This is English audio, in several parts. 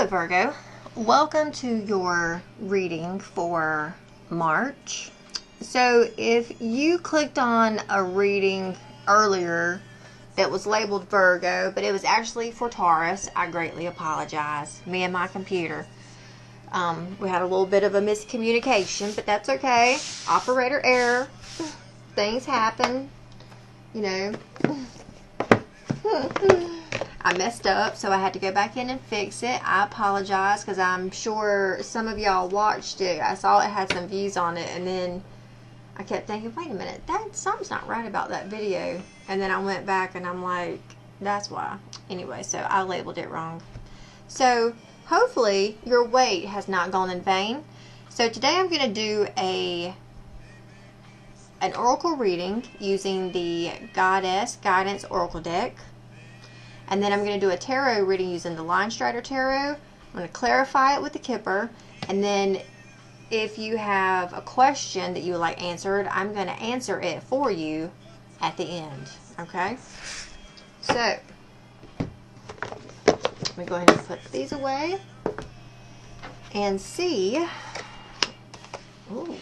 Hello Virgo, welcome to your reading for March. So if you clicked on a reading earlier that was labeled Virgo, but it was actually for Taurus, I greatly apologize. Me and my computer. We had a little bit of a miscommunication, but that's okay. Operator error. Things happen, you know. I messed up, so I had to go back in and fix it. I apologize, because I'm sure some of y'all watched it. I saw it had some views on it, and then I kept thinking, wait a minute, something's not right about that video. And then I went back, and I'm like, that's why. Anyway, so I labeled it wrong. So, hopefully, your wait has not gone in vain. So, today I'm going to do an oracle reading using the Goddess Guidance Oracle deck. And then I'm going to do a tarot reading using the Line Strider Tarot. I'm going to clarify it with the Kipper. And then if you have a question that you would like answered, I'm going to answer it for you at the end. Okay? So, let me go ahead and put these away and see. Ooh.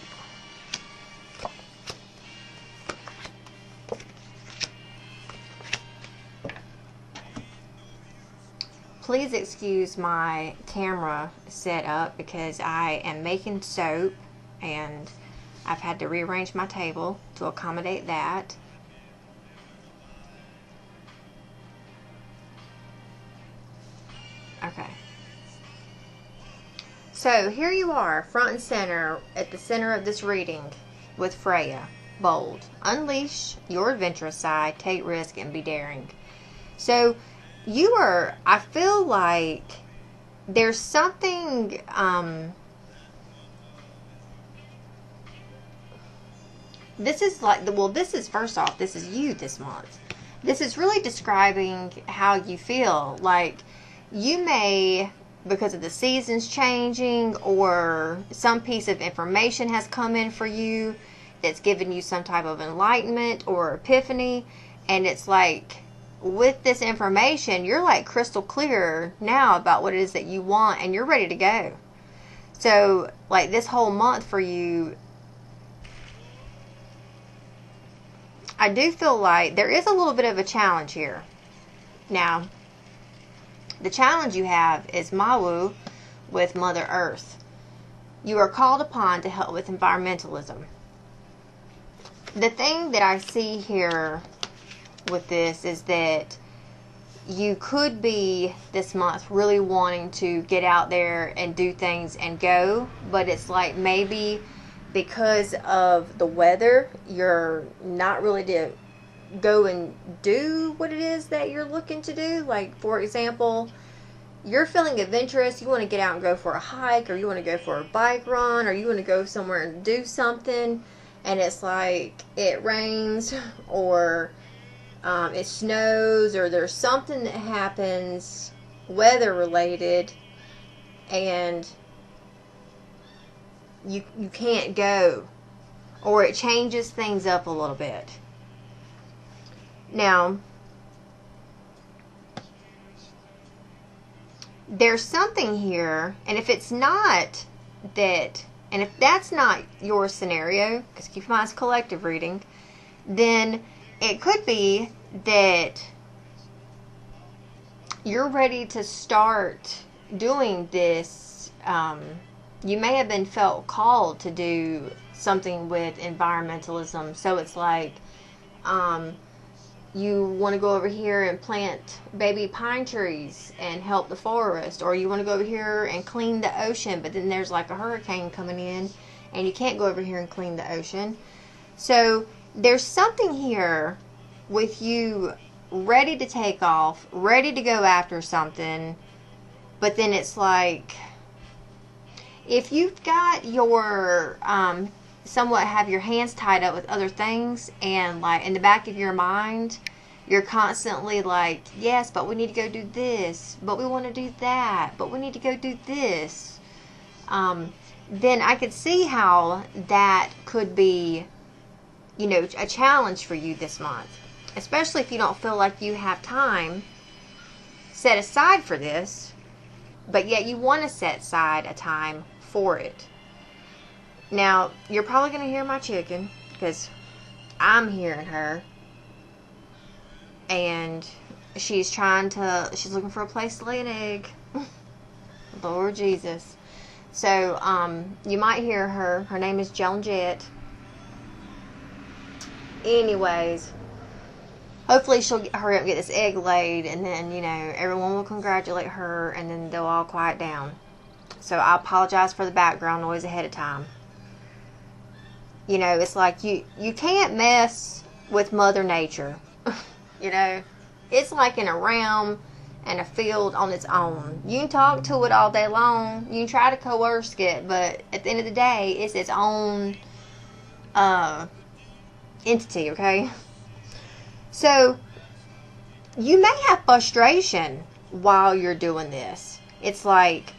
Please excuse my camera setup because I am making soap and I've had to rearrange my table to accommodate that. Okay. So here you are, front and center, at the center of this reading with Freya. Bold. Unleash your adventurous side, take risk, and be daring. So, I feel like there's something, this is first off, this is you this month. This is really describing how you feel. Like, you may, because of the seasons changing, or some piece of information has come in for you that's given you some type of enlightenment or epiphany, and it's like, with this information, you're like crystal clear now about what it is that you want, and you're ready to go. So, like, this whole month for you, I do feel like there is a little bit of a challenge here. Now, the challenge you have is Mawu with Mother Earth. You are called upon to help with environmentalism. The thing that I see here with this is that you could be this month really wanting to get out there and do things and go, but it's like maybe because of the weather you're not really to go and do what it is that you're looking to do. Like, for example, you're feeling adventurous, you want to get out and go for a hike, or you want to go for a bike run, or you want to go somewhere and do something, and it's like it rains, or it snows, or there's something that happens weather related, and you can't go, or it changes things up a little bit. Now, there's something here, and if it's not that, and if that's not your scenario, because keep in mind it's a collective reading, then it could be that you're ready to start doing this. You may have been felt called to do something with environmentalism. So it's like you want to go over here and plant baby pine trees and help the forest. Or you want to go over here and clean the ocean, but then there's like a hurricane coming in and you can't go over here and clean the ocean. So there's something here with you ready to take off, ready to go after something, but then it's like, if you've got your, somewhat have your hands tied up with other things, and like in the back of your mind, you're constantly like, yes, but we need to go do this, but we want to do that, but we need to go do this, then I could see how that could be, you know, a challenge for you this month. Especially if you don't feel like you have time set aside for this. but yet you want to set aside a time for it. Now, you're probably going to hear my chicken, because I'm hearing her. And she's looking for a place to lay an egg. Lord Jesus. So, you might hear her. Her name is Joan Jett. Anyways, hopefully she'll hurry up and get this egg laid, and then, everyone will congratulate her, and then they'll all quiet down. So I apologize for the background noise ahead of time. It's like you can't mess with Mother Nature. It's like in a realm and a field on its own. You can talk to it all day long. You can try to coerce it, but at the end of the day, it's its own entity, okay? So, you may have frustration while you're doing this. It's like,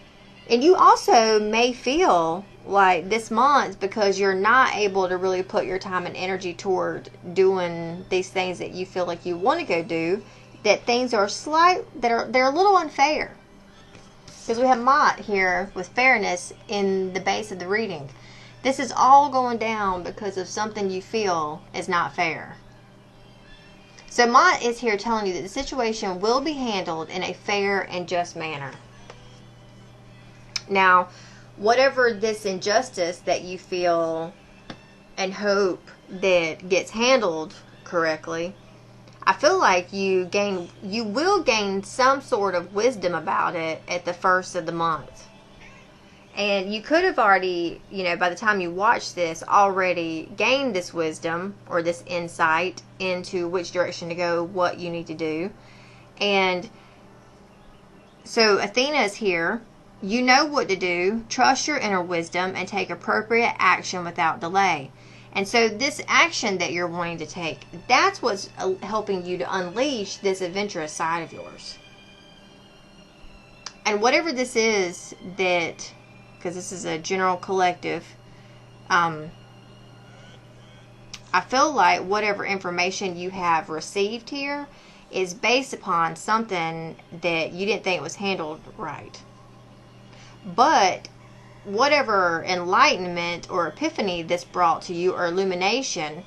and you also may feel like this month, because you're not able to really put your time and energy toward doing these things that you feel like you want to go do, that things are they're a little unfair. Because we have Mott here with fairness in the base of the reading. This is all going down because of something you feel is not fair. So Mott is here telling you that the situation will be handled in a fair and just manner. Now, whatever this injustice that you feel and hope that gets handled correctly, I feel like you will gain some sort of wisdom about it at the first of the month. And you could have already, by the time you watch this, already gained this wisdom or this insight into which direction to go, what you need to do. And so Athena is here. You know what to do. Trust your inner wisdom and take appropriate action without delay. And so this action that you're wanting to take, that's what's helping you to unleash this adventurous side of yours. And whatever this is that, because this is a general collective, I feel like whatever information you have received here is based upon something that you didn't think was handled right. But whatever enlightenment or epiphany this brought to you, or illumination,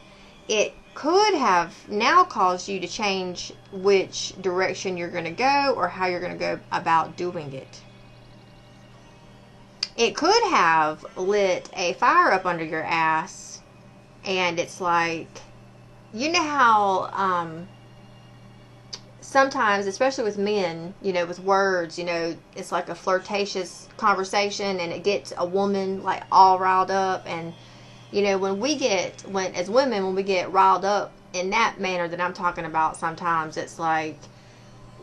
it could have now caused you to change which direction you're going to go or how you're going to go about doing it. It could have lit a fire up under your ass, and it's like, how sometimes, especially with men, with words, it's like a flirtatious conversation, and it gets a woman like all riled up. And when we get riled up in that manner that I'm talking about, sometimes it's like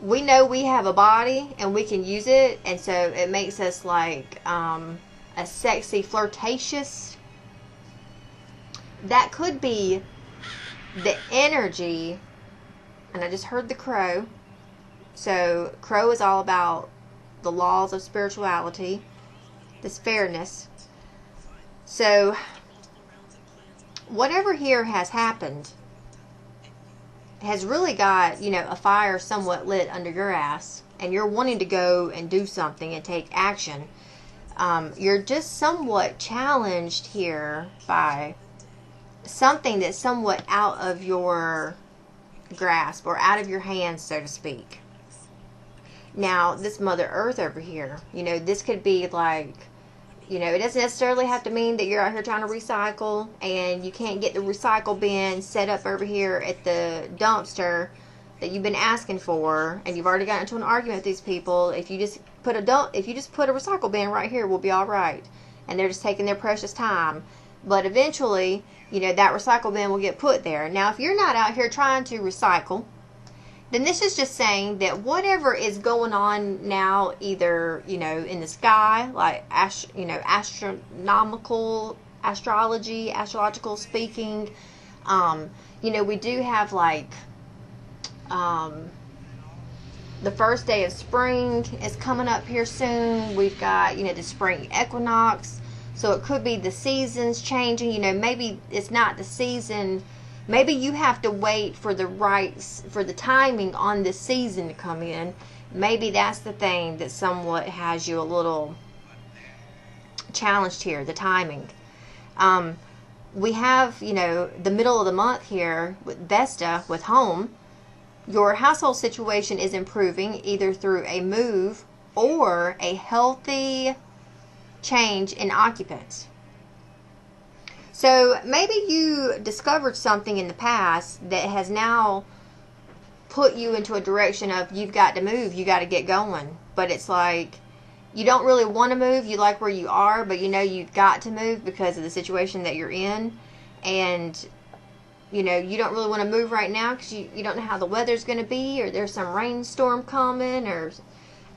we know we have a body and we can use it, and so it makes us like a sexy, flirtatious. That could be the energy. And I just heard the crow. So crow is all about the laws of spirituality, this fairness. So whatever here has happened has really got, a fire somewhat lit under your ass, and you're wanting to go and do something and take action. You're just somewhat challenged here by something that's somewhat out of your grasp or out of your hands, so to speak. Now, this Mother Earth over here, this could be like, it doesn't necessarily have to mean that you're out here trying to recycle and you can't get the recycle bin set up over here at the dumpster that you've been asking for, and you've already gotten into an argument with these people. If you just put a recycle bin right here, we'll be all right. And they're just taking their precious time. But eventually, that recycle bin will get put there. Now, if you're not out here trying to recycle, then this is just saying that whatever is going on now, either, in the sky, like, astrological speaking, we do have, like, the first day of spring is coming up here soon. We've got, the spring equinox. So it could be the seasons changing. Maybe it's not the season Maybe you have to wait for the timing on this season to come in. Maybe that's the thing that somewhat has you a little challenged here, the timing. We have, the middle of the month here with Vesta, with home. Your household situation is improving either through a move or a healthy change in occupants. So maybe you discovered something in the past that has now put you into a direction of you've got to move, you got to get going. But it's like you don't really want to move, you like where you are, but you've got to move because of the situation that you're in. And you don't really want to move right now because you don't know how the weather's going to be, or there's some rainstorm coming, or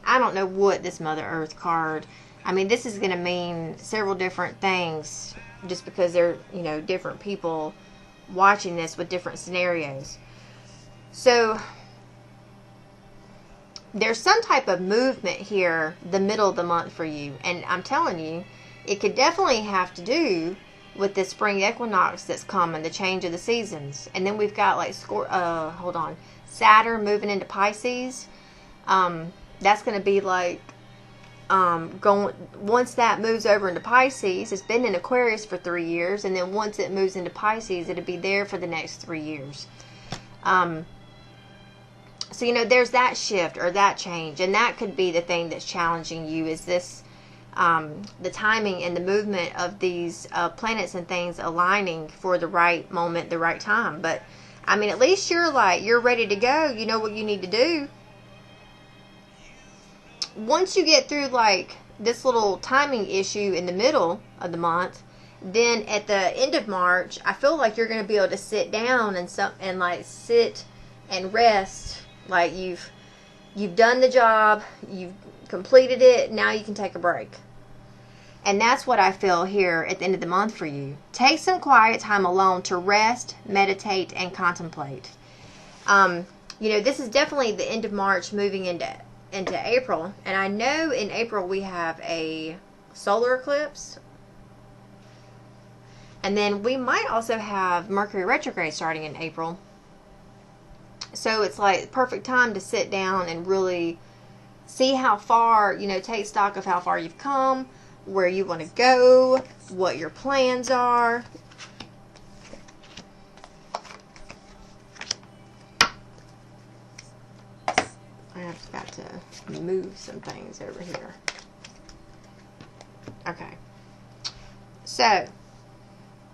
I don't know what this Mother Earth card. I mean, this is going to mean several different things just because they're, different people watching this with different scenarios. So there's some type of movement here the middle of the month for you. And I'm telling you, it could definitely have to do with the spring equinox that's coming, the change of the seasons. And then we've got Saturn moving into Pisces. That's going to be like once that moves over into Pisces. It's been in Aquarius for 3 years, and then once it moves into Pisces, it'll be there for the next 3 years. So there's that shift or that change, and that could be the thing that's challenging you, is this the timing and the movement of these planets and things aligning for the right moment, the right time. But I mean, at least you're ready to go. You know what you need to do. Once you get through this little timing issue in the middle of the month, then at the end of March, I feel like you're going to be able to sit down and sit and rest. Like you've done the job, you've completed it, now you can take a break. And that's what I feel here at the end of the month for you. Take some quiet time alone to rest, meditate, and contemplate. This is definitely the end of March moving into April. And I know in April we have a solar eclipse. And then we might also have Mercury retrograde starting in April. So it's like perfect time to sit down and really see how far, take stock of how far you've come, where you want to go, what your plans are. I've got to move some things over here. Okay. So,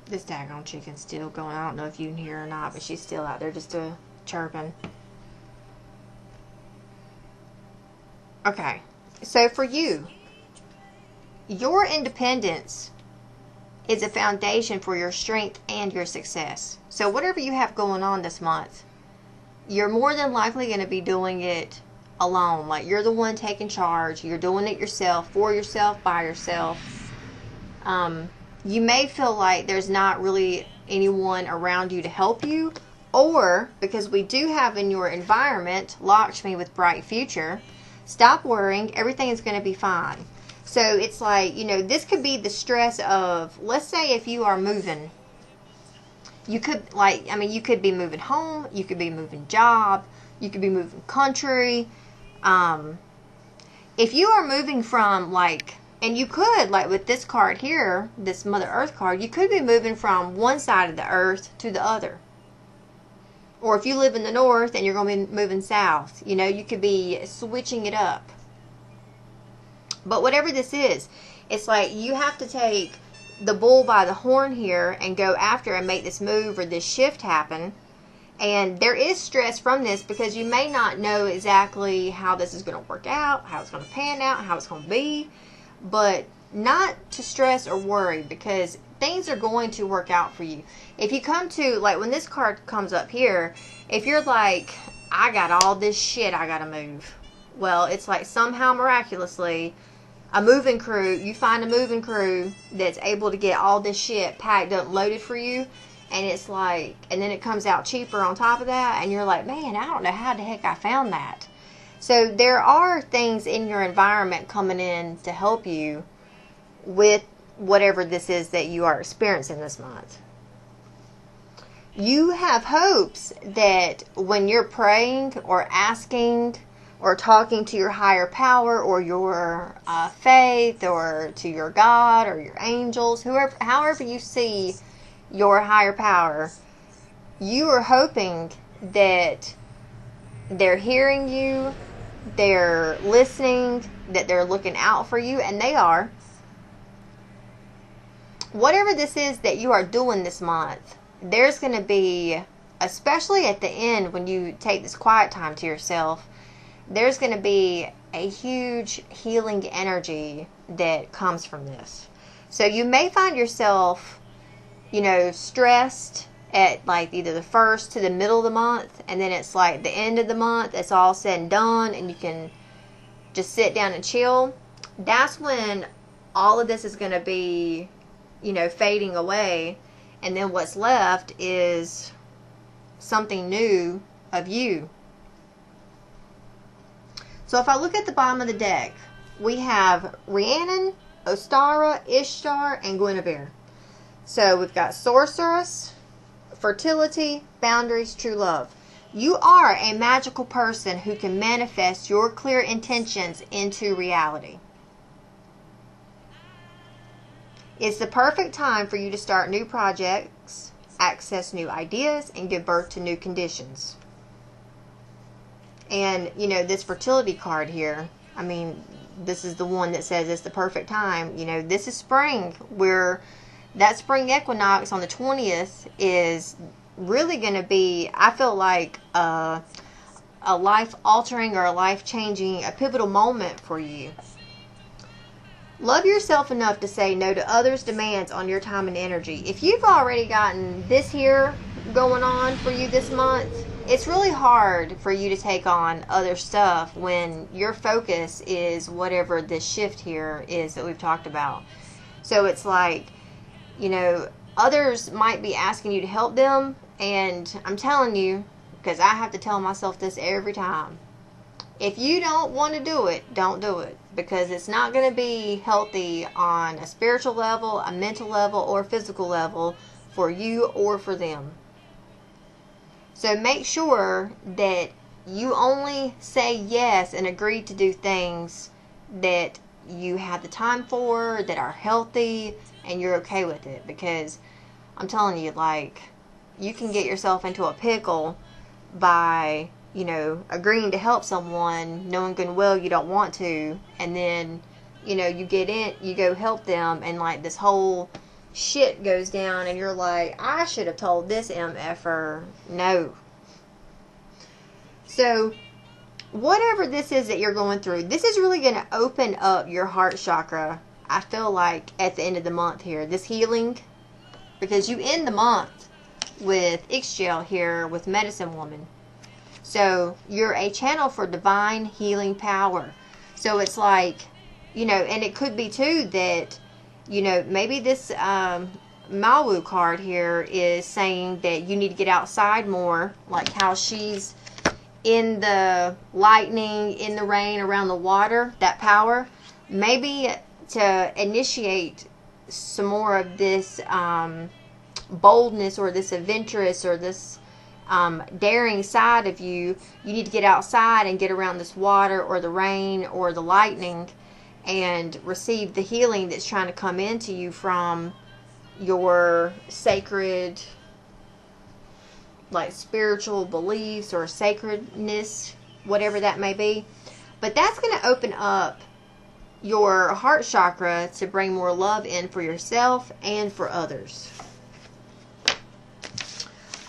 this daggone chicken's still going. I don't know if you can hear her or not, but she's still out there just chirping. Okay. So for you, your independence is a foundation for your strength and your success. So whatever you have going on this month, you're more than likely going to be doing it alone. Like you're the one taking charge. You're doing it yourself, for yourself, by yourself. You may feel like there's not really anyone around you to help you, or because we do have in your environment Lakshmi with bright future. Stop worrying. Everything is going to be fine. So it's like, this could be the stress of, let's say if you are moving, you could you could be moving home, you could be moving job, you could be moving country. If you are moving from and you could, with this card here, this Mother Earth card, you could be moving from one side of the earth to the other. Or if you live in the north and you're going to be moving south, you could be switching it up. But whatever this is, it's like you have to take the bull by the horn here and go after and make this move or this shift happen. And there is stress from this because you may not know exactly how this is going to work out, how it's going to pan out, how it's going to be. But not to stress or worry, because things are going to work out for you. If you come to, when this card comes up here, if you're like, I got all this shit I got to move. Well, it's like somehow miraculously, you find a moving crew that's able to get all this shit packed up, loaded for you. And it's like, and then it comes out cheaper on top of that. And you're like, man, I don't know how the heck I found that. So there are things in your environment coming in to help you with whatever this is that you are experiencing this month. You have hopes that when you're praying or asking or talking to your higher power or your faith or to your God or your angels, however you see your higher power, you are hoping that they're hearing you, they're listening, that they're looking out for you, and they are. Whatever this is that you are doing this month, there's going to be, especially at the end when you take this quiet time to yourself, there's going to be a huge healing energy that comes from this. So you may find yourself, stressed at like either the first to the middle of the month, and then it's like the end of the month, it's all said and done, and you can just sit down and chill. That's when all of this is going to be, fading away, and then what's left is something new of you. So if I look at the bottom of the deck, we have Rhiannon, Ostara, Ishtar, and Guinevere. So we've got Sorceress, Fertility, Boundaries, True Love. You are a magical person who can manifest your clear intentions into reality. It's the perfect time for you to start new projects, access new ideas, and give birth to new conditions. And, this fertility card here, this is the one that says it's the perfect time. This is spring, where that spring equinox on the 20th is really going to be, I feel like, a life-altering or a life-changing, a pivotal moment for you. Love yourself enough to say no to others' demands on your time and energy. If you've already gotten this here going on for you this month, it's really hard for you to take on other stuff when your focus is whatever this shift here is that we've talked about. So it's like, others might be asking you to help them, and I'm telling you, because I have to tell myself this every time, if you don't want to do it, don't do it, because it's not going to be healthy on a spiritual level, a mental level, or physical level for you or for them. So make sure that you only say yes and agree to do things that you have the time for, that are healthy, and you're okay with it. Because I'm telling you, you can get yourself into a pickle by, agreeing to help someone, knowing good and well you don't want to, and then, you go help them, and this whole shit goes down, and you're like, I should have told this MFer no. So, whatever this is that you're going through, this is really going to open up your heart chakra, I feel like, at the end of the month here. This healing, because you end the month with Ixchel here with Medicine Woman. So, you're a channel for divine healing power. So, it's like, and it could be too that, maybe this Mawu card here is saying that you need to get outside more, like how she's in the lightning, in the rain, around the water, that power. Maybe to initiate some more of this boldness or this adventurous or this daring side of you, you need to get outside and get around this water or the rain or the lightning and receive the healing that's trying to come into you from your sacred, spiritual beliefs or sacredness, whatever that may be. But that's going to open up your heart chakra to bring more love in for yourself and for others.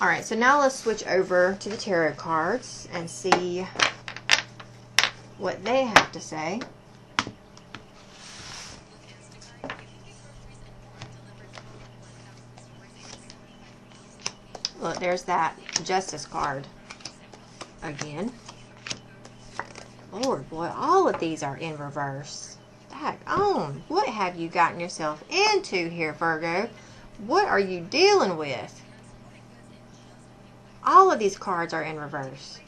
Alright, so now let's switch over to the tarot cards and see what they have to say. Look, there's that Justice card again. Lord, boy, all of these are in reverse. Daggone, what have you gotten yourself into here, Virgo? What are you dealing with? All of these cards are in reverse.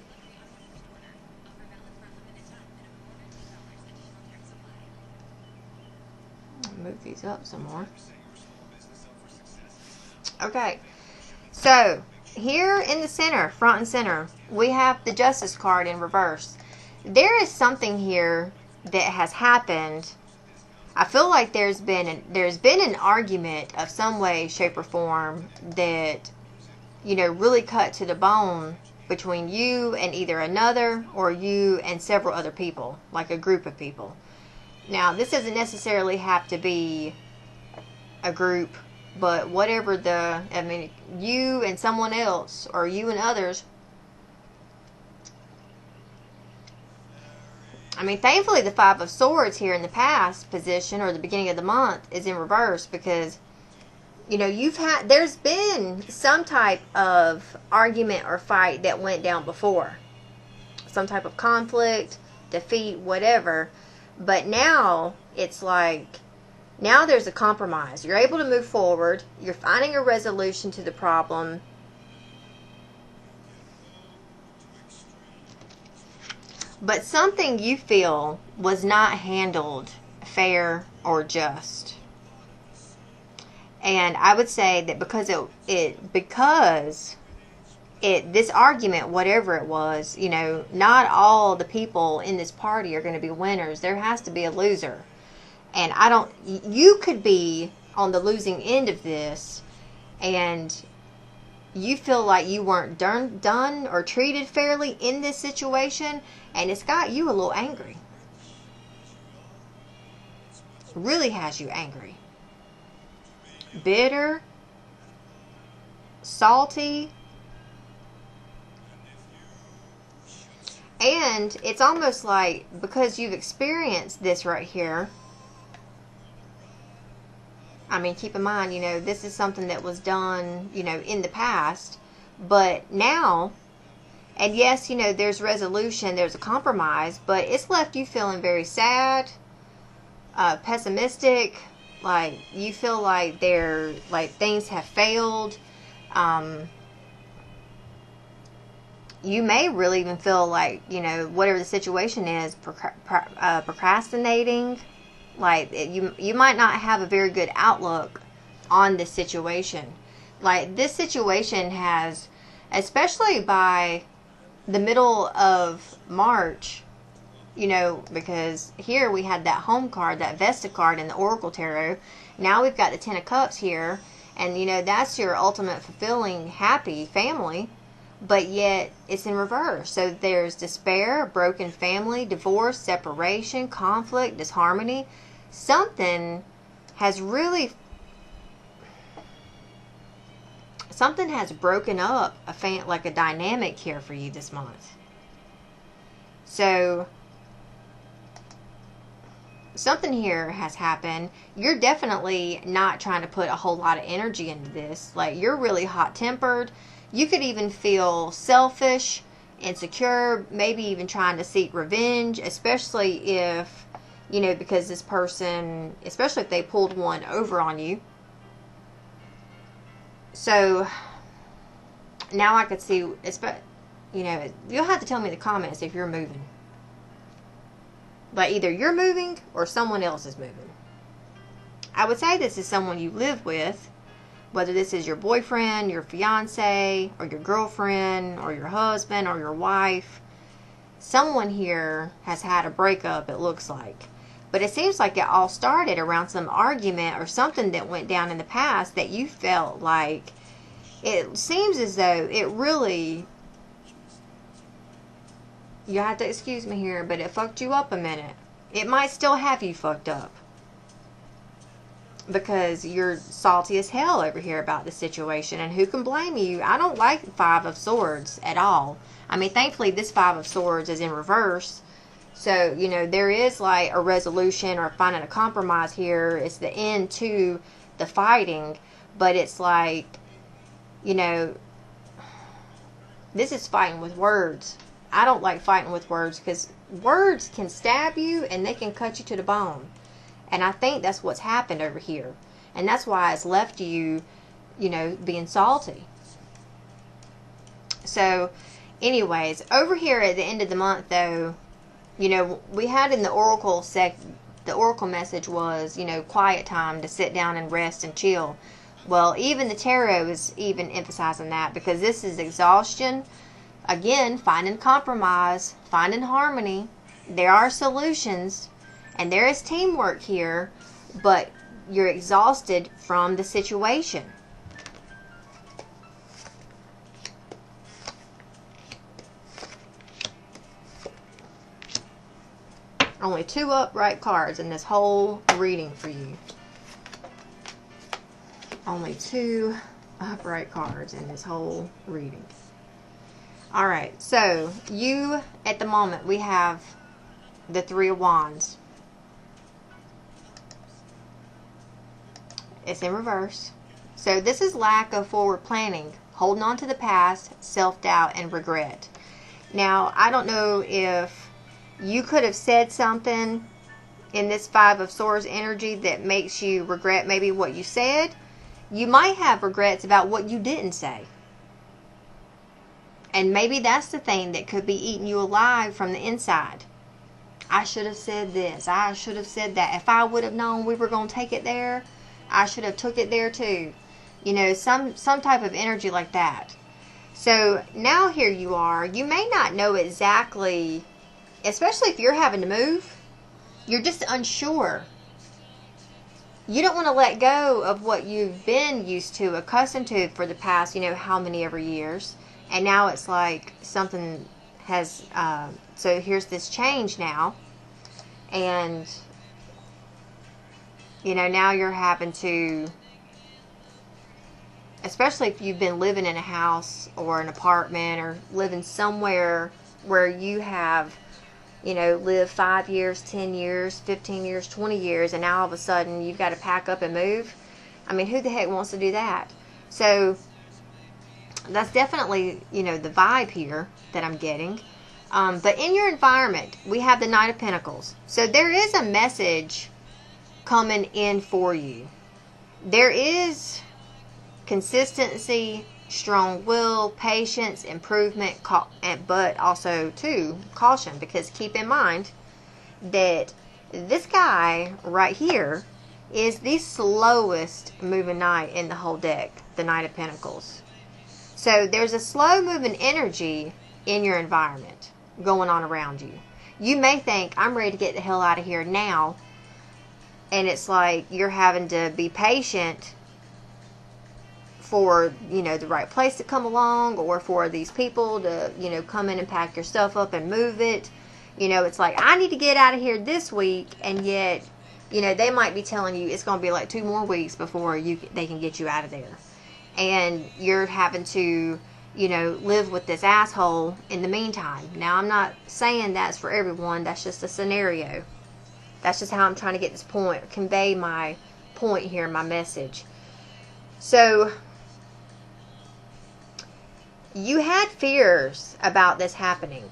Move these up some more. Okay, so here in the center, front and center, we have the Justice card in reverse. There is something here that has happened. I feel like there's been an argument of some way, shape, or form that, you know, really cut to the bone between you and either another or you and several other people, like a group of people. Now, this doesn't necessarily have to be a group, but whatever you and someone else or you and others. I mean, thankfully the Five of Swords here in the past position or the beginning of the month is in reverse because, you know, there's been some type of argument or fight that went down before. Some type of conflict, defeat, whatever. But now it's like, now there's a compromise. You're able to move forward. You're finding a resolution to the problem. But something you feel was not handled fair or just. And I would say that because this argument, whatever it was, you know, not all the people in this party are going to be winners. There has to be a loser. And you could be on the losing end of this and you feel like you weren't done or treated fairly in this situation, and it's got you a little angry. It really has you angry. Bitter, salty, and it's almost like because you've experienced this right here. I mean, keep in mind, you know, this is something that was done, you know, in the past. But now, and yes, you know, there's resolution, there's a compromise, but it's left you feeling very sad, pessimistic, like you feel like things have failed. You may really even feel like, you know, whatever the situation is, procrastinating. Like, you might not have a very good outlook on this situation. Like, this situation has, especially by the middle of March, you know, because here we had that home card, that Vesta card in the Oracle Tarot. Now we've got the Ten of Cups here. And, you know, that's your ultimate fulfilling, happy family. But yet, it's in reverse. So there's despair, broken family, divorce, separation, conflict, disharmony. Something has broken up like a dynamic here for you this month. So something here has happened. You're definitely not trying to put a whole lot of energy into this. Like, you're really hot-tempered. You could even feel selfish, insecure, maybe even trying to seek revenge, especially if, you know, because this person, especially if they pulled one over on you. So, now I could see, you know, you'll have to tell me in the comments if you're moving. Like, either you're moving or someone else is moving. I would say this is someone you live with, whether this is your boyfriend, your fiance, or your girlfriend, or your husband, or your wife. Someone here has had a breakup, it looks like. But it seems like it all started around some argument or something that went down in the past that you felt like, it seems as though it really, you have to excuse me here, but it fucked you up a minute. It might still have you fucked up. Because you're salty as hell over here about the situation. And who can blame you? I don't like Five of Swords at all. I mean, thankfully this Five of Swords is in reverse. So, you know, there is like a resolution or finding a compromise here. It's the end to the fighting. But it's like, you know, this is fighting with words. I don't like fighting with words because words can stab you and they can cut you to the bone. And I think that's what's happened over here. And that's why it's left you, you know, being salty. So, anyways, over here at the end of the month, though, you know, we had in the Oracle the Oracle message was, you know, quiet time to sit down and rest and chill. Well, even the tarot is even emphasizing that, because this is exhaustion. Again, finding compromise, finding harmony. There are solutions, and there is teamwork here, but you're exhausted from the situation. Only 2 upright cards in this whole reading for you. Only 2 upright cards in this whole reading. Alright, so you, at the moment, we have the 3 of Wands. It's in reverse. So this is lack of forward planning, holding on to the past, self-doubt, and regret. Now, I don't know if you could have said something in this 5 of Swords energy that makes you regret maybe what you said. You might have regrets about what you didn't say. And maybe that's the thing that could be eating you alive from the inside. I should have said this. I should have said that. If I would have known we were going to take it there, I should have took it there too. You know, some type of energy like that. So now here you are. You may not know exactly, especially if you're having to move. You're just unsure. You don't want to let go of what you've been used to, accustomed to for the past, you know, how many ever years. And now it's like something has, so here's this change now. And, you know, now you're having to, especially if you've been living in a house or an apartment or living somewhere where you have, you know, lived 5 years, 10 years, 15 years, 20 years, and now all of a sudden you've got to pack up and move. I mean, who the heck wants to do that? So that's definitely, you know, the vibe here that I'm getting. But in your environment, we have the Knight of Pentacles. So there is a message coming in for you. There is consistency, strong will, patience, improvement, but also, too, caution. Because keep in mind that this guy right here is the slowest moving knight in the whole deck, the Knight of Pentacles. So there's a slow moving energy in your environment going on around you. You may think, I'm ready to get the hell out of here now. And it's like you're having to be patient for, you know, the right place to come along, or for these people to, you know, come in and pack your stuff up and move it. You know, it's like, I need to get out of here this week, and yet, you know, they might be telling you it's going to be like 2 more weeks before they can get you out of there. And you're having to, you know, live with this asshole in the meantime. Now, I'm not saying that's for everyone. That's just a scenario. That's just how I'm trying to get this point, convey my point here, my message. So, you had fears about this happening.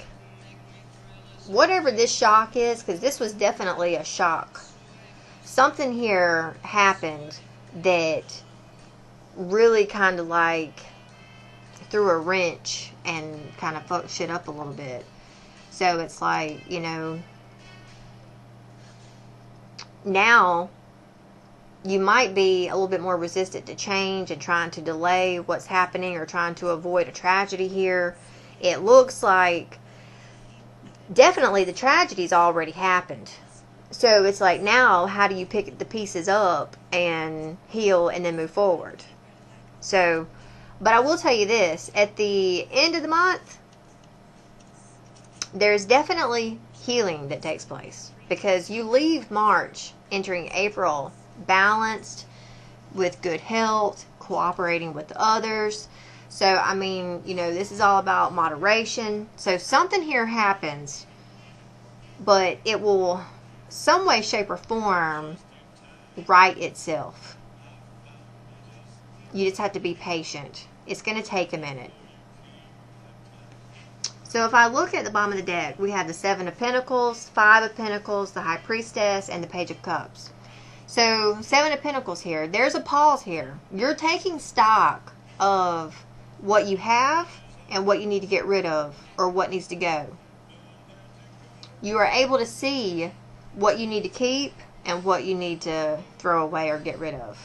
Whatever this shock is, because this was definitely a shock. Something here happened that really kind of like threw a wrench and kind of fucked shit up a little bit. So it's like, you know, now you might be a little bit more resistant to change and trying to delay what's happening or trying to avoid a tragedy here. It looks like definitely the tragedy's already happened. So it's like, now how do you pick the pieces up and heal and then move forward? So, but I will tell you this, at the end of the month, there's definitely healing that takes place, because you leave March entering April balanced, with good health, cooperating with others. So, I mean, you know, this is all about moderation. So something here happens, but it will, some way, shape, or form, right itself. You just have to be patient. It's going to take a minute. So if I look at the bottom of the deck, we have the 7 of Pentacles, 5 of Pentacles, the High Priestess, and the Page of Cups. So 7 of Pentacles here. There's a pause here. You're taking stock of what you have and what you need to get rid of, or what needs to go. You are able to see what you need to keep and what you need to throw away or get rid of.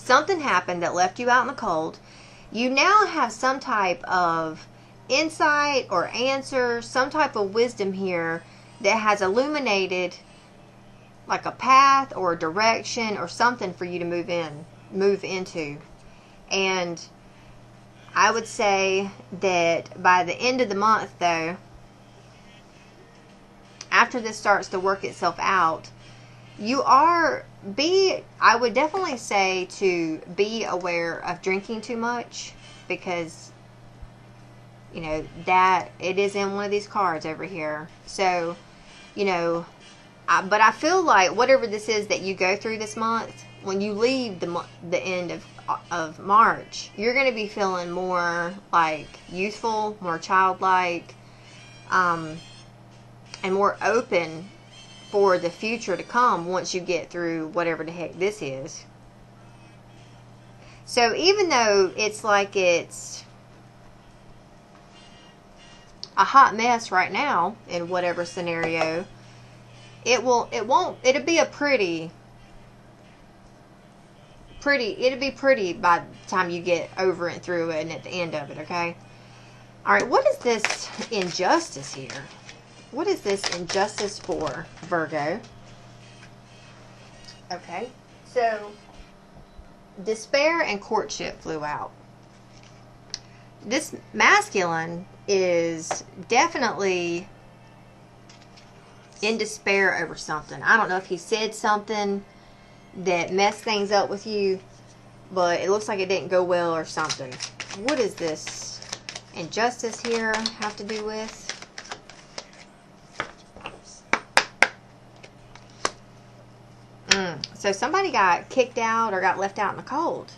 Something happened that left you out in the cold. You now have some type of insight or answer, some type of wisdom here that has illuminated like a path or a direction or something for you to move into. And I would say that by the end of the month, though, after this starts to work itself out, I would definitely say to be aware of drinking too much, because, you know, that it is in one of these cards over here. So, you know, but I feel like whatever this is that you go through this month, when you leave the end of March, you're going to be feeling more like youthful, more childlike, and more open for the future to come once you get through whatever the heck this is. So even though it's like it's a hot mess right now in whatever scenario, it'll be a pretty it'll be pretty by the time you get over and through it and at the end of it, okay? Alright, what is this injustice here? What is this injustice for, Virgo? Okay, so despair and courtship flew out. This masculine is definitely in despair over something. I don't know if he said something that messed things up with you, but it looks like it didn't go well or something. What is this injustice here have to do with? So somebody got kicked out or got left out in the cold.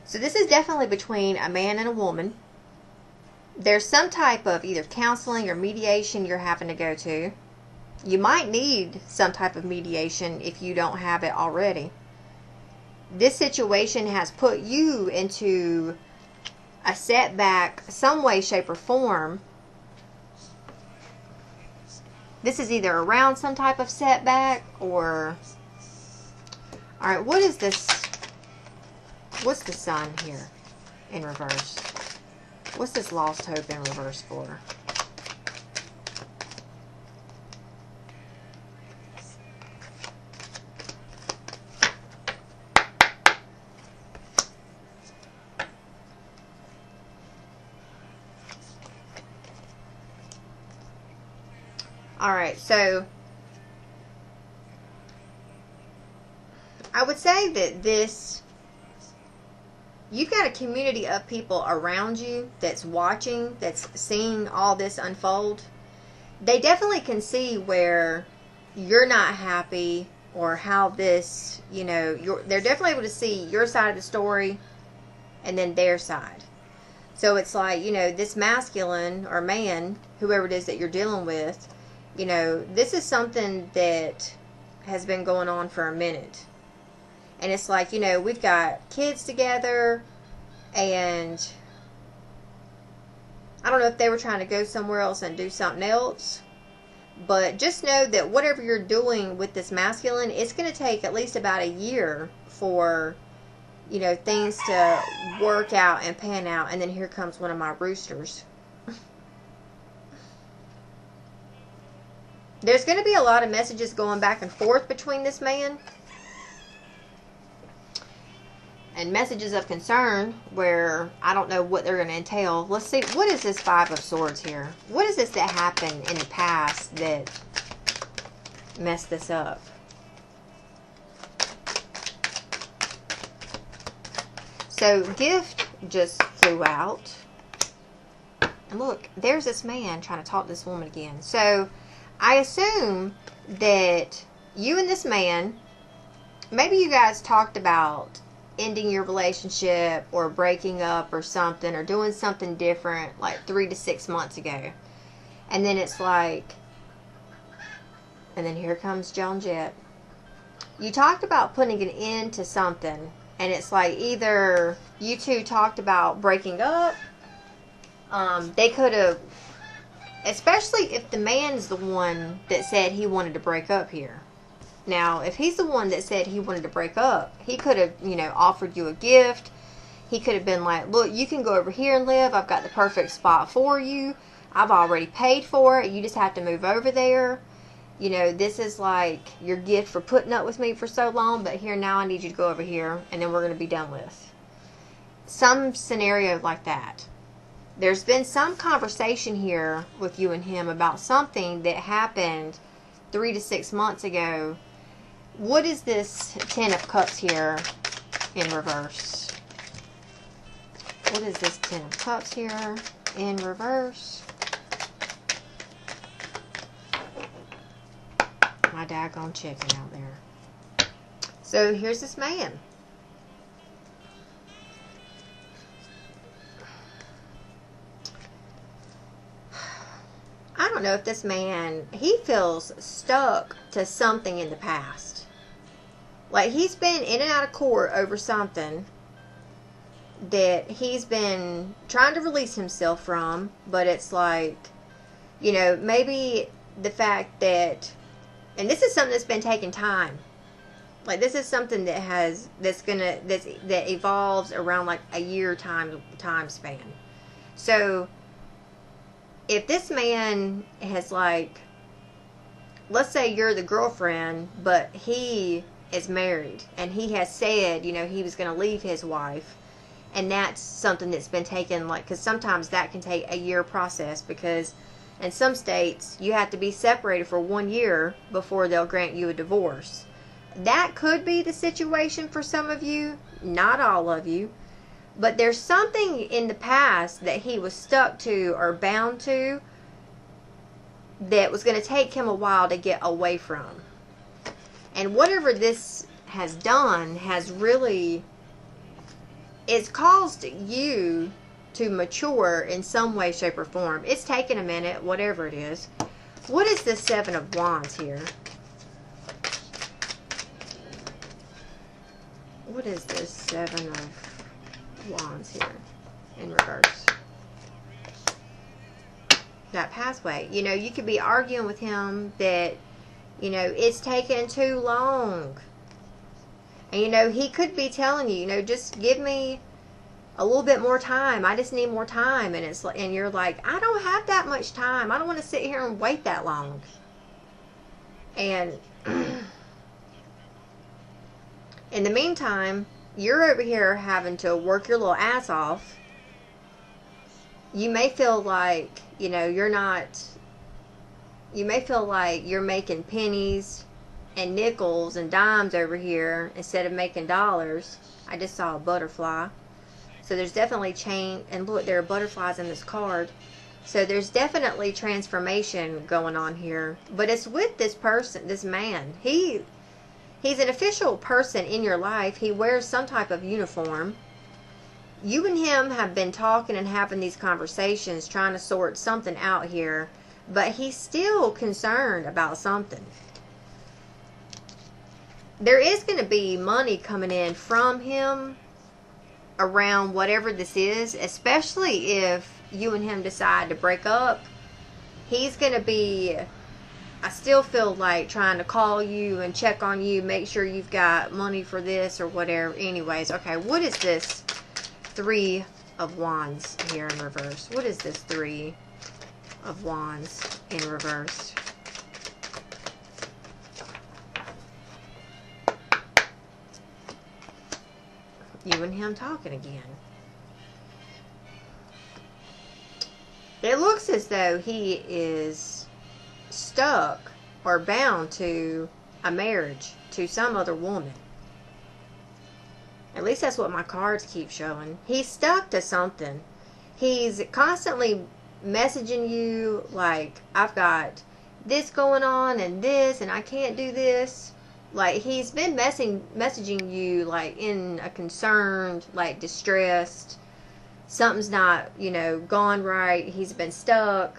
So this is definitely between a man and a woman. There's some type of either counseling or mediation you're having to go to. You might need some type of mediation if you don't have it already. This situation has put you into a setback some way, shape, or form. This is either around some type of setback or... Alright, what is this? What's the sun here in reverse? What's this lost hope in reverse for? Alright, so I would say that you've got a community of people around you that's watching, that's seeing all this unfold. They definitely can see where you're not happy or how this, you know, they're definitely able to see your side of the story and then their side. So it's like, you know, this masculine or man, whoever it is that you're dealing with, you know, this is something that has been going on for a minute. And it's like, you know, we've got kids together, and I don't know if they were trying to go somewhere else and do something else. But just know that whatever you're doing with this masculine, it's going to take at least about a year for, you know, things to work out and pan out. And then here comes one of my roosters. There's going to be a lot of messages going back and forth between this man. And messages of concern where I don't know what they're going to entail. Let's see. What is this Five of Swords here? What is this that happened in the past that messed this up? So, gift just flew out. And look, there's this man trying to talk to this woman again. So, I assume that you and this man, maybe you guys talked about ending your relationship or breaking up or something or doing something different like 3 to 6 months ago. And then it's like, and then here comes Joan Jett. You talked about putting an end to something And it's like either you two talked about breaking up. They could have, especially if the man's the one that said he wanted to break up here. Now, if he's the one that said he wanted to break up, he could have, you know, offered you a gift. He could have been like, look, you can go over here and live. I've got the perfect spot for you. I've already paid for it. You just have to move over there. You know, this is like your gift for putting up with me for so long, but here now I need you to go over here, and then we're going to be done with. Some scenario like that. There's been some conversation here with you and him about something that happened 3 to 6 months ago. What is this Ten of Cups here in reverse? What is this Ten of Cups here in reverse? My daggone chicken out there. So here's this man. I don't know if this man, he feels stuck to something in the past. Like he's been in and out of court over something that he's been trying to release himself from, but it's like, you know, maybe the fact that, and this is something that's been taking time. Like this is something that that evolves around like a year time span. So if this man has, like, let's say you're the girlfriend, but he is married and he has said, you know, he was going to leave his wife, and that's something that's been taken, like, because sometimes that can take a year process, because in some states you have to be separated for 1 year before they'll grant you a divorce. That could be the situation for some of you, not all of you. But there's something in the past that he was stuck to or bound to that was going to take him a while to get away from. And whatever this has done has really, it's caused you to mature in some way, shape, or form. It's taken a minute, whatever it is. What is the Seven of Wands here? What is this Seven of Wands here in reverse? That pathway. You know, you could be arguing with him that, you know, it's taken too long. And, you know, he could be telling you, you know, just give me a little bit more time. I just need more time. And it's like, and you're like, I don't have that much time. I don't want to sit here and wait that long. And in the meantime, you're over here having to work your little ass off. You may feel like, you know, you may feel like you're making pennies and nickels and dimes over here instead of making dollars. I just saw a butterfly. So there's definitely change. And look, there are butterflies in this card. So there's definitely transformation going on here. But it's with this person, this man. He's an official person in your life. He wears some type of uniform. You and him have been talking and having these conversations, trying to sort something out here. But he's still concerned about something. There is going to be money coming in from him around whatever this is, especially if you and him decide to break up. He's going to be, I still feel like, trying to call you and check on you, make sure you've got money for this or whatever. Anyways, okay, what is this Three of Wands here in reverse? What is this Three of Wands in reverse? You and him talking again. It looks as though he is stuck or bound to a marriage to some other woman. At least that's what my cards keep showing. He's stuck to something. He's constantly messaging you like, I've got this going on and I can't do this. Like, he's been messaging you like in a concerned, like distressed, something's not, you know, gone right. He's been stuck.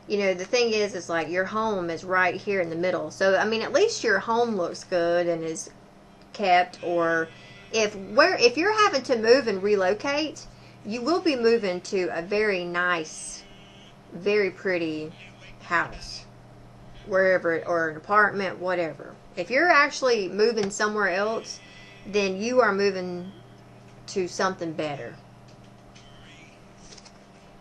you know, the thing is like your home is right here in the middle. So, I mean, at least your home looks good and is kept. Or if you're having to move and relocate, you will be moving to a very nice, very pretty house, wherever, or an apartment, whatever. If you're actually moving somewhere else, then you are moving to something better.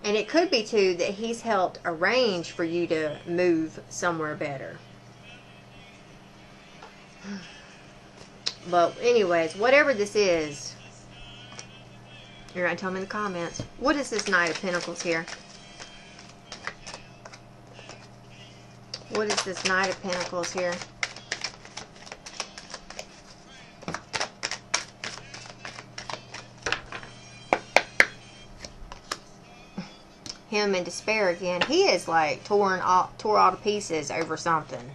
And it could be too that he's helped arrange for you to move somewhere better. But anyways, whatever this is, you're going to tell me in the comments. What is this Knight of Pentacles here? What is this Knight of Pentacles here? Him in despair again. He is like tore all to pieces over something.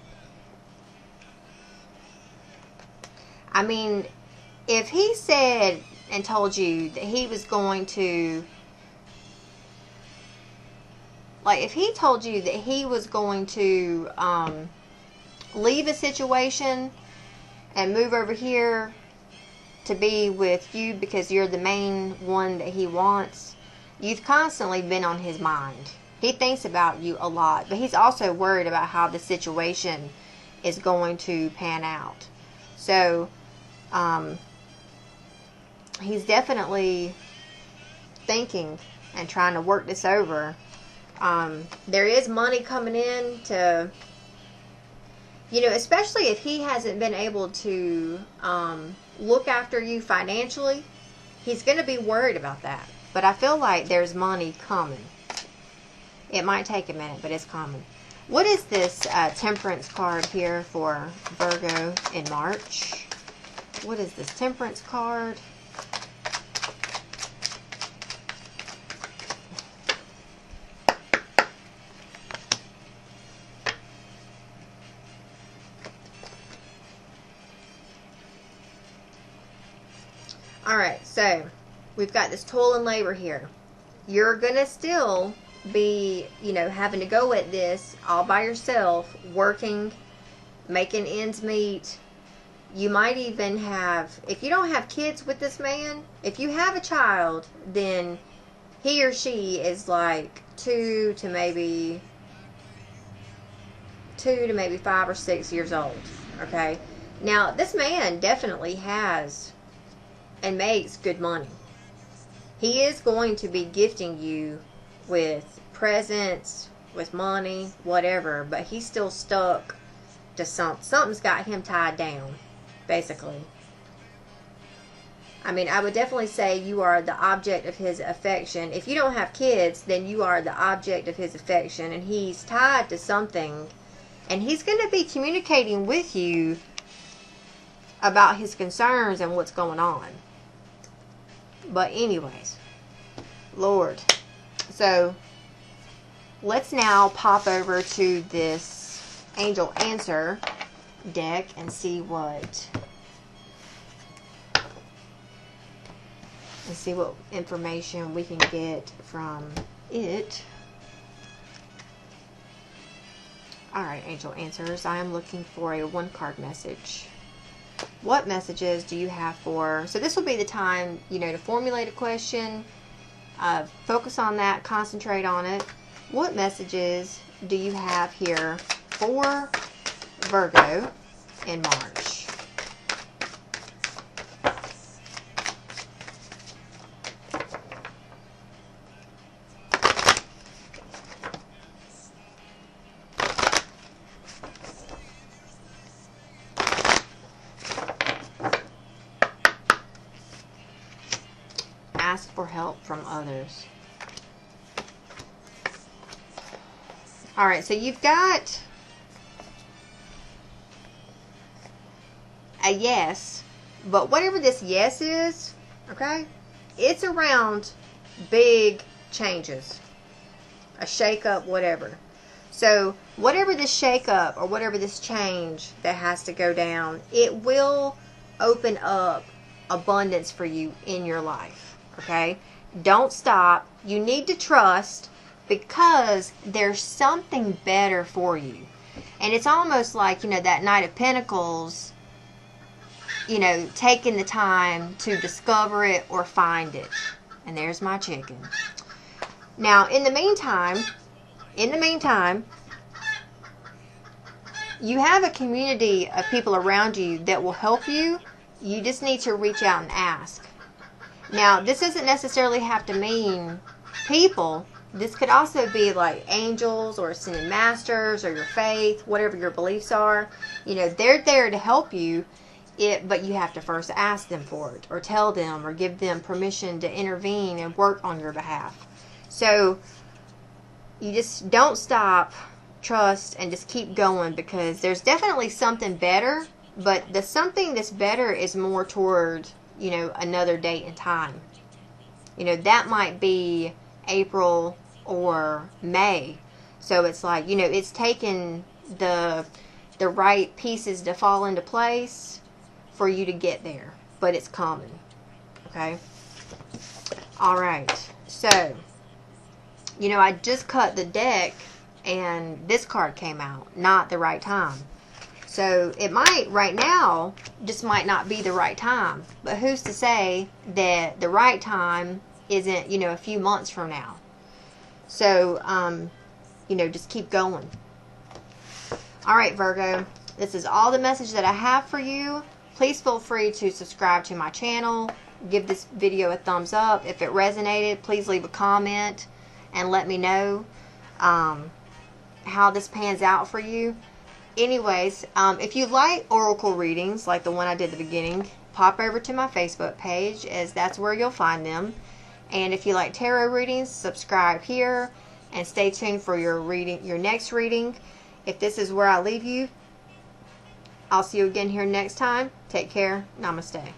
I mean, if he said and told you that he was going to, like, if he told you that he was going to leave a situation and move over here to be with you because you're the main one that he wants, you've constantly been on his mind. He thinks about you a lot, but he's also worried about how the situation is going to pan out. So, he's definitely thinking and trying to work this over. There is money coming in to, you know, especially if he hasn't been able to look after you financially, he's going to be worried about that. But I feel like there's money coming. It might take a minute, but it's coming. What is this Temperance card here for Virgo in March? What is this Temperance card? Alright, so we've got this toil and labor here. You're going to still be, you know, having to go at this all by yourself, working, making ends meet. You might even have, if you don't have kids with this man, if you have a child, then he or she is like 2 to maybe 5 or 6 years old. Okay? Now, this man definitely has and makes good money. He is going to be gifting you with presents, with money, whatever, but he's still stuck to something's got him tied down, basically. I mean, I would definitely say you are the object of his affection. If you don't have kids, then you are the object of his affection, and he's tied to something, and he's going to be communicating with you about his concerns and what's going on. But anyways, Lord. So, let's now pop over to this Angel Answer deck and see what information we can get from it. Alright, Angel Answers, I am looking for a 1-card message. What messages do you have for... So this will be the time, you know, to formulate a question, focus on that, concentrate on it. What messages do you have here for Virgo in March? Ask for help from others. Alright, so you've got a yes, but whatever this yes is, okay, it's around big changes, a shake-up, whatever. So whatever this shake-up or whatever this change that has to go down, it will open up abundance for you in your life. Okay? Don't stop. You need to trust, because there's something better for you. And it's almost like, that Knight of Pentacles, taking the time to discover it or find it. And there's my chicken. Now, in the meantime, you have a community of people around you that will help you. You just need to reach out and ask. Now, this doesn't necessarily have to mean people. This could also be like angels or ascended masters or your faith, whatever your beliefs are. They're there to help you, but you have to first ask them for it or tell them or give them permission to intervene and work on your behalf. So you just don't stop, trust, and just keep going, because there's definitely something better, but the something that's better is more toward, another date and time. That might be April or May. So it's like, it's taken the right pieces to fall into place for you to get there, but it's coming. Okay? All right. So, I just cut the deck and this card came out, not the right time. So it might, right now, just might not be the right time. But who's to say that the right time isn't, a few months from now? So, just keep going. All right, Virgo, this is all the message that I have for you. Please feel free to subscribe to my channel. Give this video a thumbs up. If it resonated, please leave a comment and let me know how this pans out for you. Anyways, if you like oracle readings like the one I did at the beginning, pop over to my Facebook page, as that's where you'll find them. And if you like tarot readings, subscribe here and stay tuned for your next reading. If this is where I leave you, I'll see you again here next time. Take care. Namaste.